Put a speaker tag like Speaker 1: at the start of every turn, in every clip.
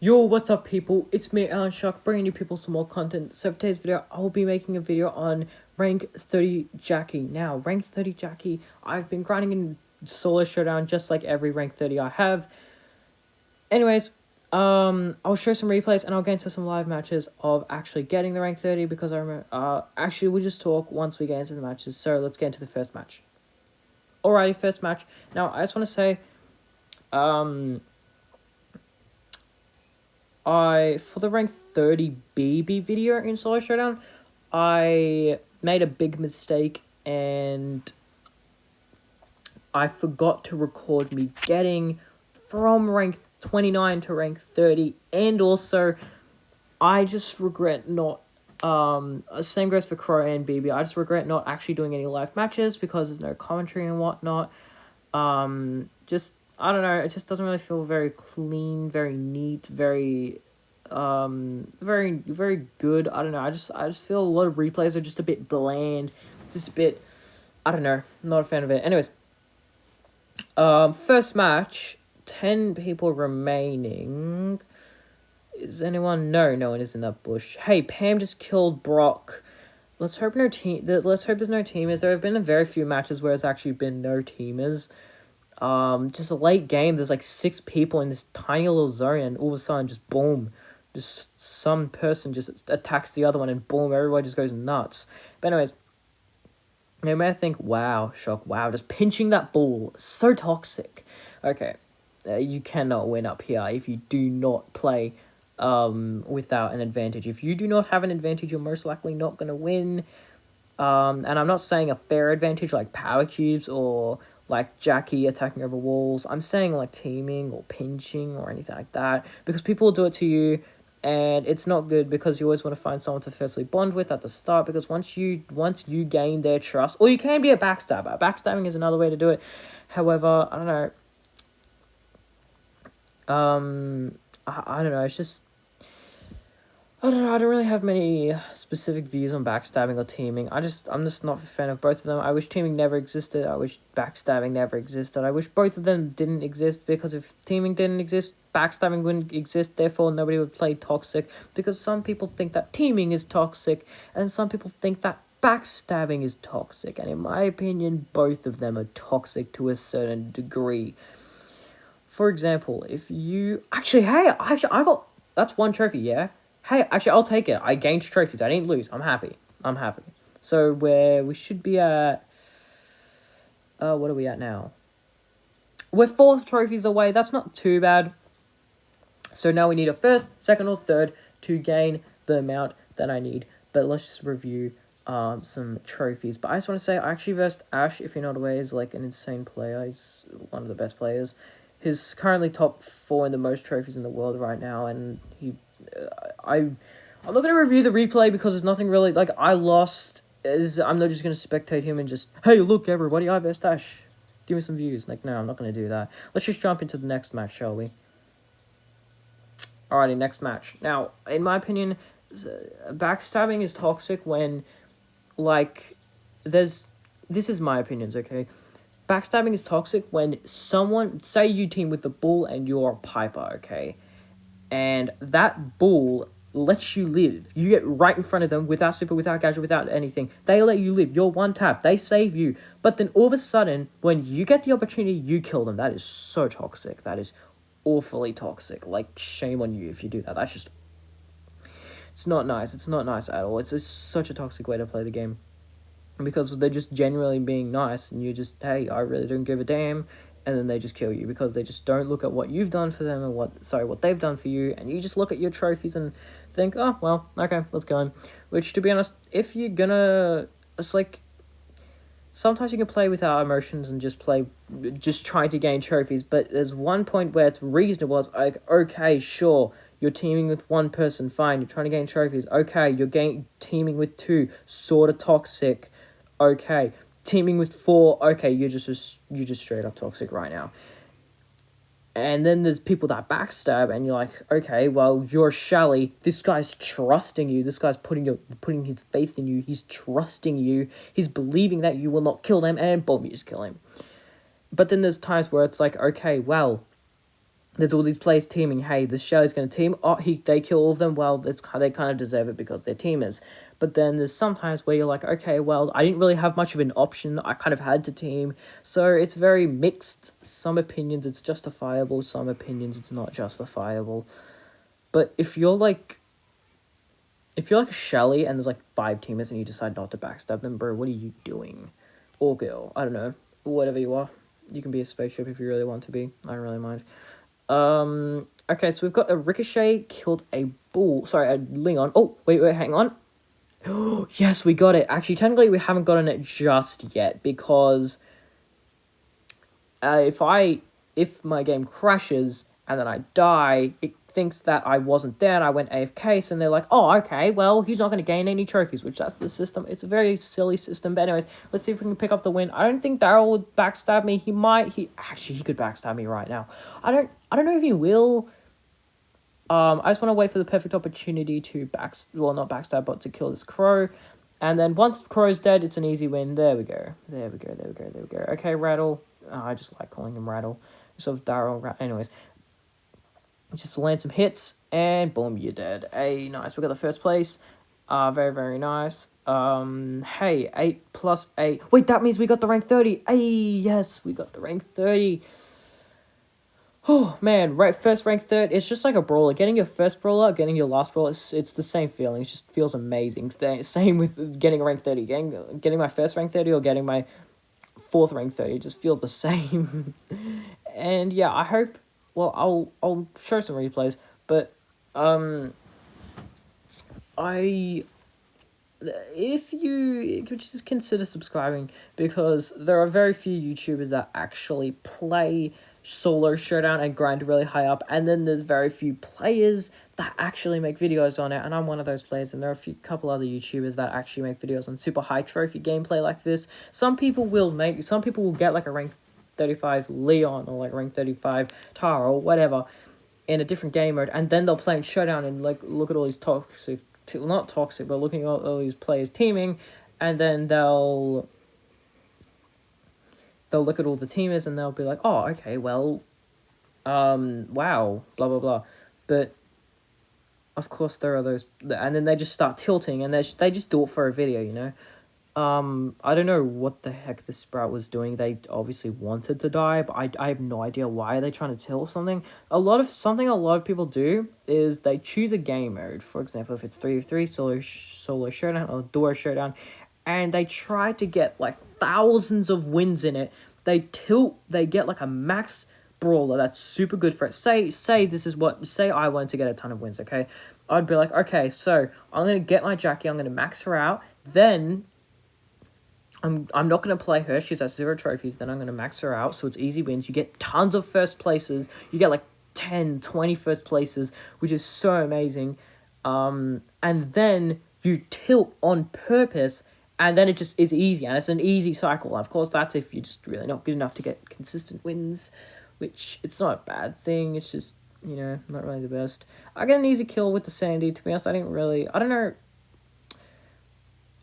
Speaker 1: Yo, what's up, people? It's me, Alan Shark, bringing you people some more content. So for today's video, I will be making a video on rank 30 Jacky. Now, rank 30 Jacky, I've been grinding in solo showdown just like every rank 30 I have. Anyways, I'll show some replays and I'll get into some live matches of actually getting the rank 30 because I remember, actually we'll just talk once we get into the matches. So let's get into the first match. Alrighty, first match. Now, I just want to say, for the rank 30 BB video in solo showdown, I made a big mistake and I forgot to record me getting from rank 29 to rank 30, and also I just regret not, same goes for Crow and BB, I just regret not actually doing any live matches because there's no commentary and whatnot. I don't know, it just doesn't really feel very clean, very neat, very good. I don't know, I just feel a lot of replays are just a bit bland, just a bit, I don't know, not a fan of it. Anyways, first match, 10 people remaining. Is anyone? No one is in that bush. Hey, Pam just killed Brock. Let's hope there's no teamers. There have been a very few matches where it's actually been no teamers. Just a late game, there's like 6 people in this tiny little zone, and all of a sudden, just boom, just some person just attacks the other one, and boom, everybody just goes nuts. But anyways, you may think, wow, Shock, wow, just pinching that ball, so toxic. Okay, you cannot win up here if you do not play without an advantage. If you do not have an advantage, you're most likely not going to win. And I'm not saying a fair advantage like power cubes or like Jacky attacking over walls. I'm saying like teaming or pinching or anything like that, because people will do it to you, and it's not good because you always want to find someone to firstly bond with at the start, because once you gain their trust, or you can be a backstabber. Backstabbing is another way to do it. However, I don't know. I don't know, it's just, I don't know, I don't really have many specific views on backstabbing or teaming. I'm just not a fan of both of them. I wish teaming never existed. I wish backstabbing never existed. I wish both of them didn't exist, because if teaming didn't exist, backstabbing wouldn't exist. Therefore, nobody would play toxic, because some people think that teaming is toxic, and some people think that backstabbing is toxic. And in my opinion, both of them are toxic to a certain degree. For example, if you... Actually, hey, I got... That's one trophy, yeah? Hey, actually, I'll take it. I gained trophies. I didn't lose. I'm happy. So, we should be at... what are we at now? We're 4 trophies away. That's not too bad. So now we need a first, second, or third to gain the amount that I need. But let's just review some trophies. But I just want to say, I actually versed Ash, if you're not aware, is like an insane player. He's one of the best players. He's currently top 4 in the most trophies in the world right now, and I'm not going to review the replay because there's nothing really, like, I lost. I'm not just going to spectate him and just, hey, look, everybody, I versed Ash. Give me some views. Like, no, I'm not going to do that. Let's just jump into the next match, shall we? Alrighty, next match. Now, in my opinion, backstabbing is toxic when, like, this is my opinions, okay? Backstabbing is toxic when someone, say you team with the bull and you're a piper, okay? And that bull lets you live. You get right in front of them without super, without gadget, without anything. They let you live. You're one tap. They save you. But then all of a sudden, when you get the opportunity, you kill them. That is so toxic. That is awfully toxic. Like, shame on you if you do that. That's just... It's not nice. It's not nice at all. It's such a toxic way to play the game. Because they're just genuinely being nice, and you just, hey, I really don't give a damn, and then they just kill you because they just don't look at what you've done for them and what they've done for you, and you just look at your trophies and think, oh, well, okay, let's go. Which, to be honest, if you're gonna, it's like, sometimes you can play without emotions and just trying to gain trophies, but there's one point where it's reasonable. It's like, okay, sure, you're teaming with one person, fine, you're trying to gain trophies, okay, you're teaming with 2, sort of toxic, okay, teaming with 4, okay, you're just straight up toxic right now. And then there's people that backstab, and you're like, okay, well, you're Shally, this guy's trusting you, this guy's putting his faith in you, he's trusting you, he's believing that you will not kill them, and boom, you just kill him. But then there's times where it's like, okay, well, there's all these players teaming. Hey, this show is going to team. Oh, they kill all of them. Well, they kind of deserve it because they're teamers. But then there's sometimes where you're like, okay, well, I didn't really have much of an option. I kind of had to team. So it's very mixed. Some opinions it's justifiable. Some opinions it's not justifiable. But if you're like a Shelly and there's like 5 teamers and you decide not to backstab them, bro, what are you doing? Or girl, I don't know. Whatever you are. You can be a spaceship if you really want to be. I don't really mind. Okay, so we've got a Ricochet killed a Bull. Sorry, a Leon. Oh, wait, hang on. Yes, we got it. Actually, technically, we haven't gotten it just yet because if my game crashes and then I die, it thinks that I wasn't there and I went AFK, so they're like, oh, okay, well, he's not going to gain any trophies, which that's the system. It's a very silly system, but anyways, let's see if we can pick up the win. I don't think Daryl would backstab me. He could backstab me right now. I don't know if he will. I just want to wait for the perfect opportunity to not backstab, but to kill this crow. And then once Crow's dead, it's an easy win. There we go. Okay, Rattle. Oh, I just like calling him Rattle. Sort of Daryl. Anyways. Just land some hits, and boom, you're dead. Hey, nice. We got the first place. Very, very nice. Hey, 8 plus 8. Wait, that means we got the rank 30. Hey, yes, we got the rank 30. Oh, man, first rank 30. It's just like a brawler. Getting your first brawler, getting your last brawler, it's the same feeling. It just feels amazing. Same with getting a rank 30. Getting my first rank 30 or getting my 4th rank 30. It just feels the same. And yeah, I hope... Well, I'll show some replays, but if you could just consider subscribing, because there are very few YouTubers that actually play solo showdown and grind really high up, and then there's very few players that actually make videos on it, and I'm one of those players, and there are couple other YouTubers that actually make videos on super high trophy gameplay like this. Some people will get like a rank 35 Leon or like rank 35 Tara or whatever in a different game mode, and then they'll play in showdown and like look at all these not toxic, but looking at all these players teaming, and then they'll look at all the teamers and they'll be like, oh, okay, well, wow, blah blah blah. But of course there are those, and then they just start tilting, and they just do it for a video, you know. I don't know what the heck this Sprout was doing. They obviously wanted to die, but I have no idea why they're trying to tilt something. A lot of people do is they choose a game mode. For example, if it's 3v3, solo showdown, or duo showdown, and they try to get like thousands of wins in it. They get like a max brawler that's super good for it. Say I wanted to get a ton of wins, okay? I'd be like, okay, so I'm going to get my Jacky, I'm going to max her out, then I'm not going to play her. She's at 0 trophies. Then I'm going to max her out. So it's easy wins. You get tons of first places. You get like 10, 20 first places, which is so amazing. And then you tilt on purpose. And then it just is easy. And it's an easy cycle. Of course, that's if you're just really not good enough to get consistent wins. Which, it's not a bad thing. It's just, you know, not really the best. I got an easy kill with the Sandy. To be honest, I don't know.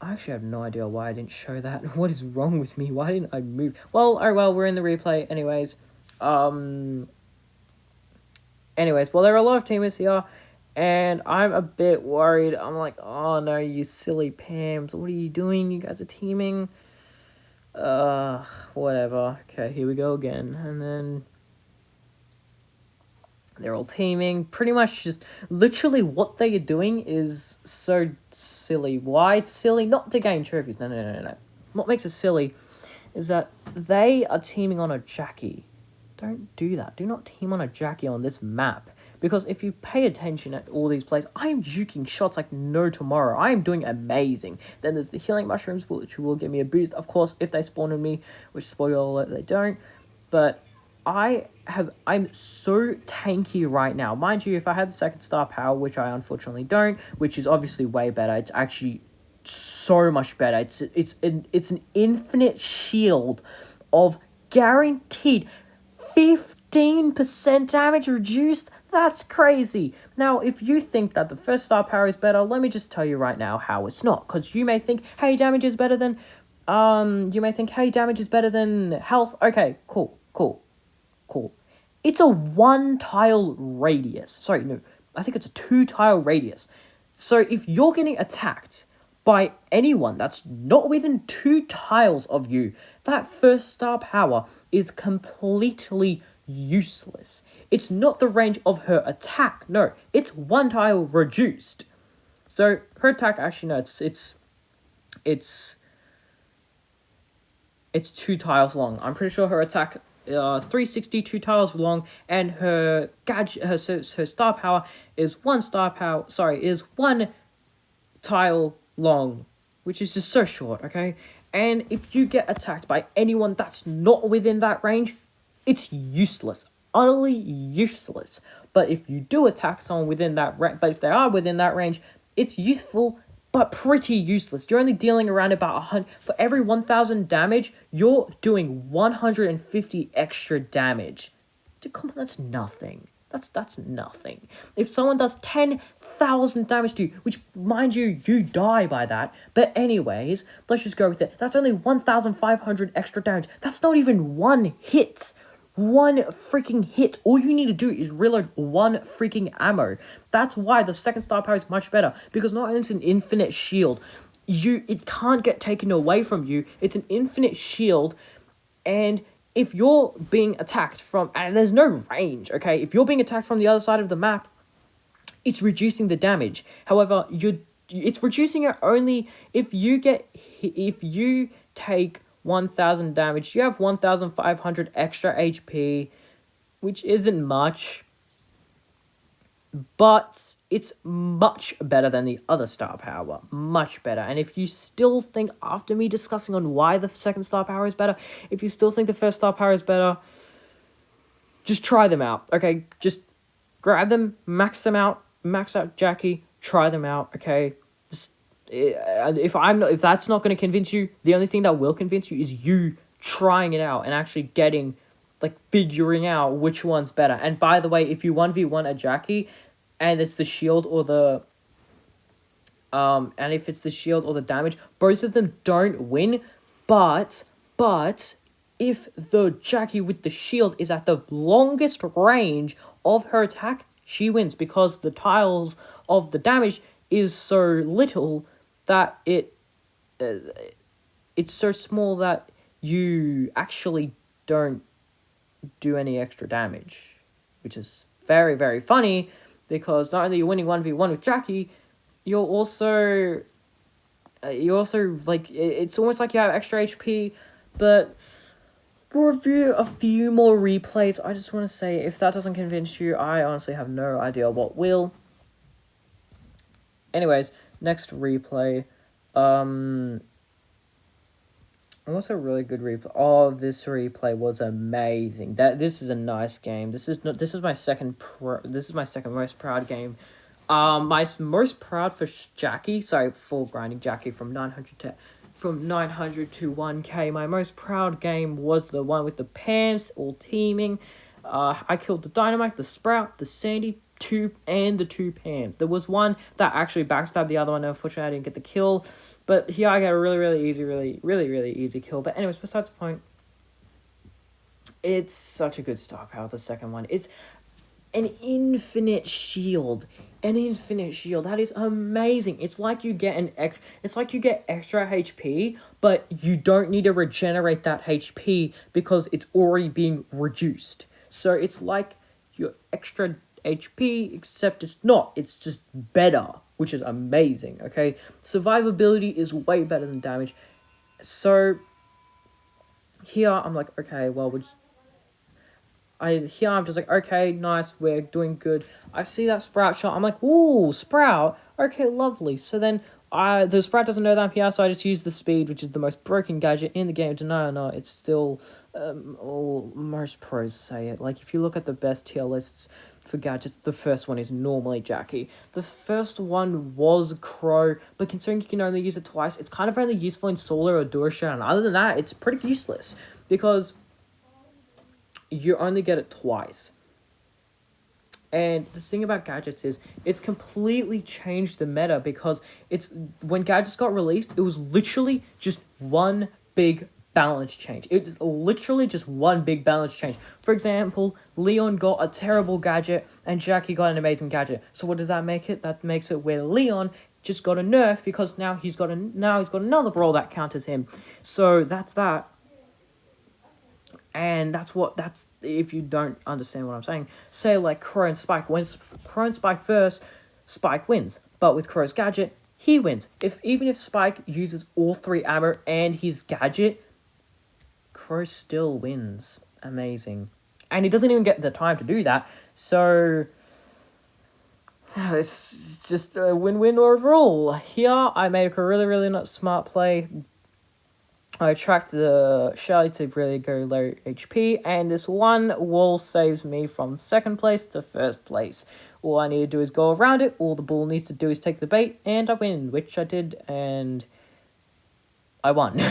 Speaker 1: I actually have no idea why I didn't show that. What is wrong with me? Why didn't I move? Well, we're in the replay anyways. Well, there are a lot of teamers here, and I'm a bit worried. I'm like, oh no, you silly Pams. What are you doing? You guys are teaming. Whatever. Okay, here we go again. And then they're all teaming. Pretty much just literally what they are doing is so silly. Why it's silly? Not to gain trophies. No. What makes it silly is that they are teaming on a Jacky. Don't do that. Do not team on a Jacky on this map. Because if you pay attention at all these plays, I am juking shots like no tomorrow. I am doing amazing. Then there's the healing mushrooms, which will give me a boost. Of course, if they spawn on me, which spoiler alert, they don't. But I'm so tanky right now. Mind you, if I had the 2nd star power, which I unfortunately don't, which is obviously way better, it's actually so much better. It's an infinite shield of guaranteed 15% damage reduced. That's crazy. Now, if you think that the 1st star power is better, let me just tell you right now how it's not. Because you may think, hey, damage is better than health. Okay, cool. It's a 1-tile radius. Sorry, no, I think it's a 2-tile radius. So if you're getting attacked by anyone that's not within 2 tiles of you, that first star power is completely useless. It's not the range of her attack. No, it's 1 tile reduced. So her attack, actually, no, it's 2 tiles long. I'm pretty sure her attack 360, 2 tiles long, and her gadget, her star power is 1 tile long, which is just so short, okay? And if you get attacked by anyone that's not within that range, it's useless, utterly useless. But if you do attack someone within that but if they are within that range, it's useful, but pretty useless. You're only dealing around about 100 for every 1,000 damage. You're doing 150 extra damage. Come on, that's nothing. That's nothing. If someone does 10,000 damage to you, which, mind you, you die by that. But anyways, let's just go with it. That's only 1,500 extra damage. That's not even 1 hit. 1 freaking hit. All you need to do is reload 1 freaking ammo. That's why the second star power is much better. Because not only is it an infinite shield, it can't get taken away from you. It's an infinite shield, and if you're being attacked from, and there's no range, okay? If you're being attacked from the other side of the map, it's reducing the damage. However, it's reducing it only if you take 1,000 damage. You have 1,500 extra HP, which isn't much, but it's much better than the other star power. Much better. And if you still think, after me discussing on why the second star power is better, if you still think the first star power is better, just try them out, okay? Just grab them, max out Jacky, try them out, okay? If that's not going to convince you, the only thing that will convince you is you trying it out and actually figuring out which one's better. And by the way, if you 1v1 a Jacky and it's the shield or the damage, both of them don't win, but if the Jacky with the shield is at the longest range of her attack, she wins, because the tiles of the damage is so little that it's so small that you actually don't do any extra damage, which is very, very funny, because not only you're winning 1v1 with Jacky, you're also it's almost like you have extra HP. But we'll review a few more replays. I just want to say, if that doesn't convince you, I honestly have no idea what will. Anyways, next replay. What's a really good replay? Oh, this replay was amazing. This is a nice game. This is my second most proud game. My most proud for Jacky. Sorry, for grinding Jacky from 900 to 1k. My most proud game was the one with the Pams all teaming. I killed the Dynamite, the Sprout, the Sandy, and the 2 Pam. There was one that actually backstabbed the other one. Unfortunately, I didn't get the kill. But here I got a really easy kill. But anyways, besides the point, it's such a good star power, the second one. It's an infinite shield. That is amazing. It's like you get extra HP, but you don't need to regenerate that HP because it's already being reduced. So it's like your extra HP, except it's not. It's just better, which is amazing, okay? Survivability is way better than damage. So here I'm like, okay, well, I'm just like, okay, nice, we're doing good. I see that Sprout shot. I'm like, ooh, Sprout. Okay, lovely. So then the Sprout doesn't know that I'm here, so I just use the speed, which is the most broken gadget in the game. No, it's still, most pros say it. Like, if you look at the best tier lists for gadgets, the first one is normally Jacky. The first one was Crow, but considering you can only use it twice, it's kind of only useful in solo or duo showdown. Other than that, it's pretty useless, because you only get it twice. And the thing about gadgets is, it's completely changed the meta, because when gadgets got released, it was literally just one big balance change. It's literally just one big balance change. For example, Leon got a terrible gadget and Jacky got an amazing gadget. So what does that make it? That makes it where Leon just got a nerf because now he's got another brawl that counters him. So that's that. And that's if you don't understand what I'm saying. Say like Crow and Spike. When Crow and Spike first, Spike wins. But with Crow's gadget, he wins. Even if Spike uses all 3 ammo and his gadget, Crow still wins. Amazing. And he doesn't even get the time to do that. So it's just a win-win overall. Here, I made a really, really not smart play. I tracked the Shelly to really go low HP, and this one wall saves me from 2nd place to 1st place. All I need to do is go around it, all the ball needs to do is take the bait, and I win, which I did, and I won.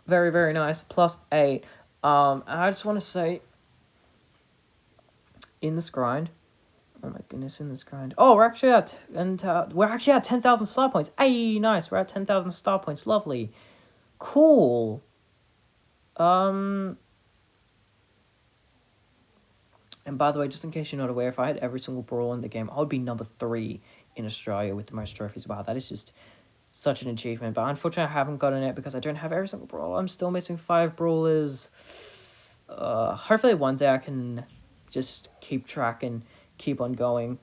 Speaker 1: Very, very nice, +8. I just want to say, in this grind, oh my goodness, in this grind, oh, we're actually at 10,000 star points. Hey, nice, we're at 10,000 star points, lovely. Cool. And by the way, just in case you're not aware, if I had every single brawl in the game, I would be number 3 in Australia with the most trophies. Wow, that is just such an achievement. But unfortunately, I haven't gotten it because I don't have every single brawl. I'm still missing 5 brawlers. Hopefully one day I can just keep track and keep on going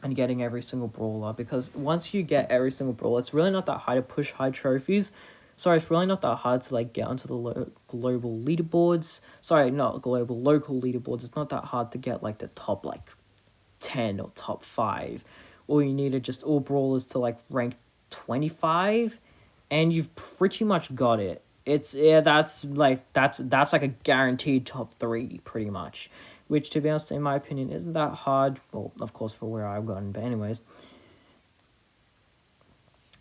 Speaker 1: and getting every single brawler, because once you get every single brawler, it's really not that hard to push high trophies. Sorry, it's really not that hard to like get onto the global leaderboards. Sorry, not global, local leaderboards. It's not that hard to get like the top like 10 or top 5. All you need are just all brawlers to like rank 25, and you've pretty much got it. That's like a guaranteed top 3 pretty much. Which, to be honest, in my opinion, isn't that hard. Well, of course, for where I've gotten. But anyways,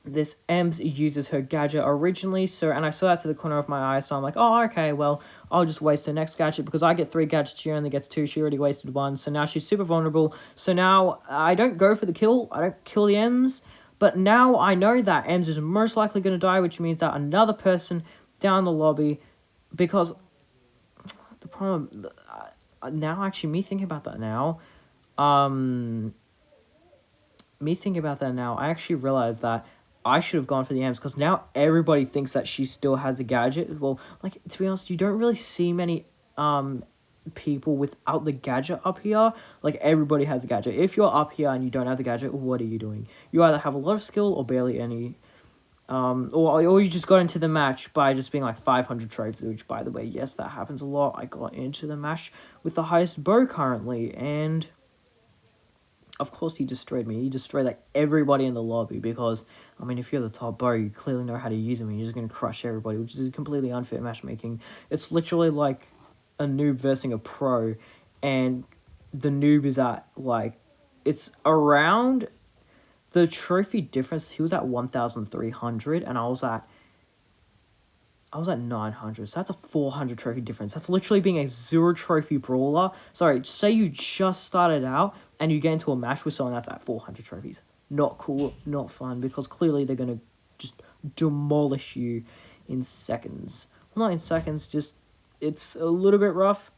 Speaker 1: this Ems uses her gadget originally. And I saw that to the corner of my eye. So I'm like, oh, okay, well, I'll just waste her next gadget. Because I get 3 gadgets, she only gets 2. She already wasted 1. So now she's super vulnerable. So now I don't go for the kill. I don't kill the Ems. But now I know that Ems is most likely going to die. Which means that another person down the lobby. Because the problem... Now, actually, me thinking about that now, I actually realized that I should have gone for the Ems, because now everybody thinks that she still has a gadget. Well, like, to be honest, you don't really see many people without the gadget up here. Like, everybody has a gadget. If you're up here and you don't have the gadget, what are you doing? You either have a lot of skill or barely any. Or you just got into the match by just being like 500 trophies, which, by the way, yes, that happens a lot. I got into the match with the highest bow currently, and of course he destroyed me. He destroyed like everybody in the lobby, because, I mean, if you're the top bow, you clearly know how to use them, and you're just going to crush everybody, which is completely unfair matchmaking. It's literally like a noob versus a pro, and the noob is at, like, it's around... The trophy difference, he was at 1,300, and I was at 900, so that's a 400 trophy difference. That's literally being a 0 trophy brawler. Sorry, say you just started out, and you get into a match with someone that's at 400 trophies. Not cool, not fun, because clearly they're going to just demolish you in seconds. Well, not in seconds, just, it's a little bit rough.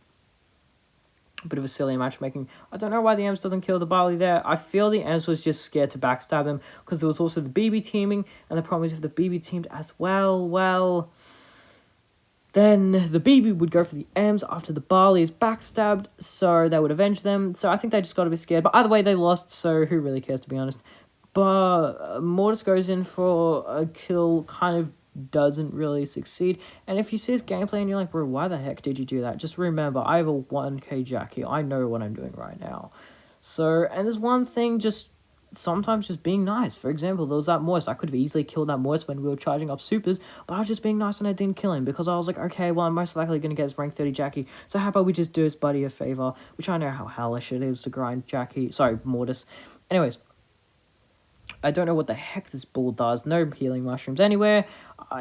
Speaker 1: A bit of a silly matchmaking. I don't know why the Ems doesn't kill the Barley there. I feel the Ems was just scared to backstab him, because there was also the BB teaming, and the problem is if the BB teamed as well, then the BB would go for the Ems after the Barley is backstabbed, so they would avenge them. So I think they just got a bit scared, but either way they lost, so who really cares, to be honest. But Mortis goes in for a kill, kind of doesn't really succeed. And if you see his gameplay and you're like, bro, why the heck did you do that? Just remember, I have a 1k Jacky. I know what I'm doing right now. So, and there's one thing, just sometimes just being nice. For example, there was that Moist. I could have easily killed that Moist when we were charging up supers, but I was just being nice and I didn't kill him, because I was like, okay, well, I'm most likely going to get his rank 30 Jacky, so how about we just do his buddy a favor, which I know how hellish it is to grind Jacky. Sorry, Mortis. Anyways, I don't know what the heck this bull does. No healing mushrooms anywhere.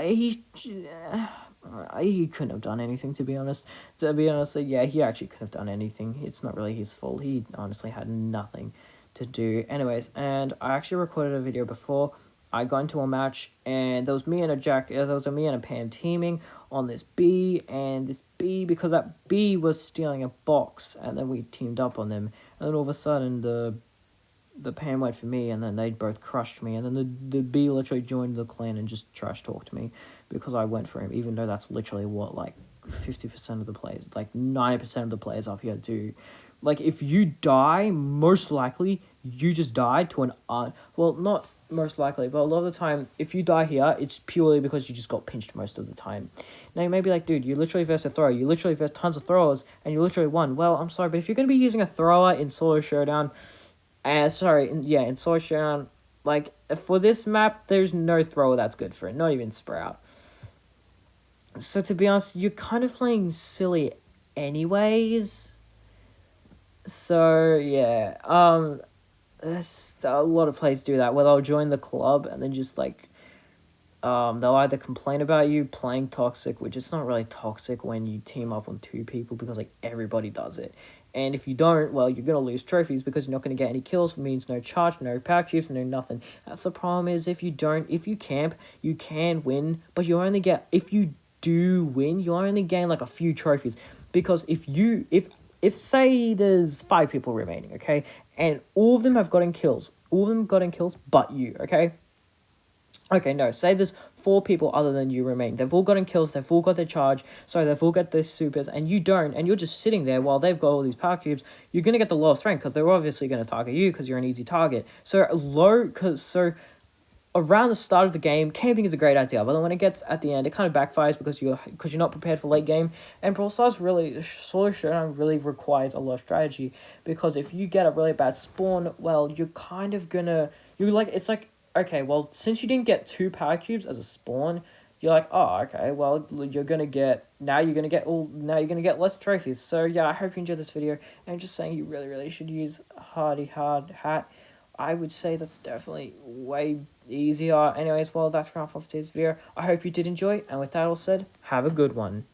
Speaker 1: He couldn't have done anything, to be honest. Yeah, he actually couldn't have done anything. It's not really his fault. He honestly had nothing to do. Anyways, and I actually recorded a video before. I got into a match, and there was me and a there was me and a Pam teaming on this B, and this B, because that B was stealing a box, and then we teamed up on them, and then all of a sudden the Pam went for me, and then they both crushed me, and then the B literally joined the clan and just trash talked me because I went for him, even though that's literally what, like, 50% of the players, like 90% of the players up here do. Like, if you die, most likely you just died to an well, not most likely, but a lot of the time, if you die here, it's purely because you just got pinched most of the time. Now, you may be like, dude, you literally versed a thrower, you literally versed tons of throwers, and you literally won. Well, I'm sorry, but if you're going to be using a thrower in solo showdown, in solo showdown, like, for this map, there's no thrower that's good for it, not even Sprout. So, to be honest, you're kind of playing silly anyways. So, yeah, there's a lot of players do that, where they'll join the club and then just, like, they'll either complain about you playing toxic, which is not really toxic when you team up on two people, because, like, everybody does it. And if you don't, well, you're going to lose trophies because you're not going to get any kills, which means no charge, no power cubes, no nothing. That's the problem. Is if you camp, you can win, but you only get, if you do win, you only gain, like, a few trophies. Because if say there's 5 people remaining, okay, and all of them have gotten kills, but you, okay? Okay, no, say there's 4 people other than you remain. They've all gotten kills, they've all got their charge, so they've all got their supers, and you don't, and you're just sitting there while they've got all these power cubes. You're going to get the lowest rank, because they're obviously going to target you, because you're an easy target. So around the start of the game, camping is a great idea, but then when it gets at the end, it kind of backfires because you're not prepared for late game. And BrawlStars solo showdown really requires a lot of strategy, because if you get a really bad spawn, well, you're kind of gonna, it's like, okay, well, since you didn't get 2 power cubes as a spawn, you're like, oh, okay, well, you're gonna get less trophies. So yeah, I hope you enjoyed this video. And just saying, you really should use Hard Hat. I would say that's definitely way easier. Anyways, well, that's enough of today's video. I hope you did enjoy, and with that all said, have a good one.